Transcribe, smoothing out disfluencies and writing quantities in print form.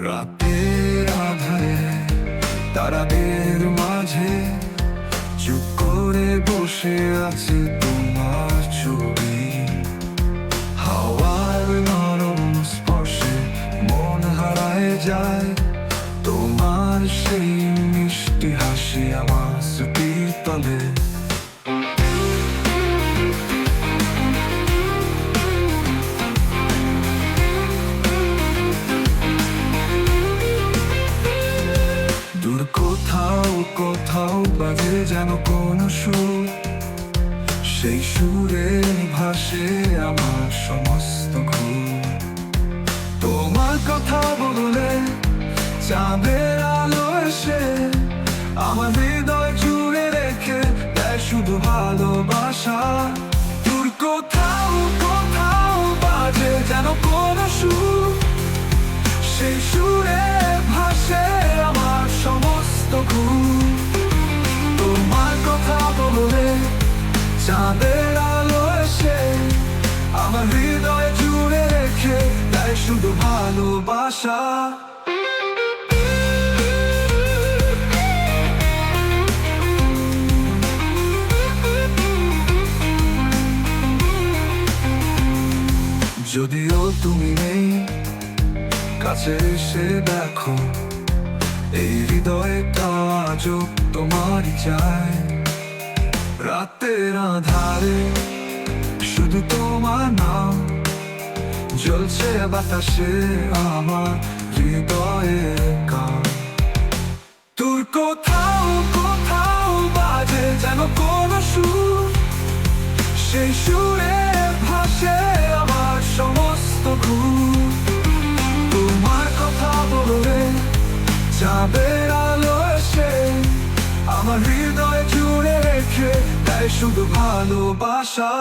রাতের আধারে তারাদের মাঝে চুপ করে বসে আছে তোমার ছবি। হাওয়ার নরম স্পর্শে মন হারায় যায়, তোমার সেই মিষ্টি হাসি আমার স্মৃতির তলে। দূর কোথাও কোথাও বাজে যেন কোনো সুর, সেই সুরে ভাসে আমার সমস্ত ঘুম। তোমার কথা বললে চাঁদের আলো এসে আমার হৃদয় জুড়ে রেখে দেয় শুধু ভালোবাসা। দূর কোথাও কোথাও বাজে যেন কোনো সুর, সেই সুরে ভাসে আমার সমস্ত ঘুম। তোমার কথা বললে চাঁদের আলো এসে আমার হৃদয় জুড়ে রেখে দেয় শুধু ভালোবাসা। যদিও তুমি নেই কাছে এসে দেখো, এই হৃদয়টা আজও তোমারই চায়। রাতের আধারে শুধু তোমার নাম জ্বলছে বাতাসে আমার হৃদয়ের গান। দূর কোথাও কোথাও বাজে যেন কোনো সুর, সেই সুরে ভাসে আমার সমস্ত ঘুম। তোমার কথা বললে চাঁদের আলো এসে আমার হৃদয় জুড়ে রেখে দেয় শুধু ভালোবাসা।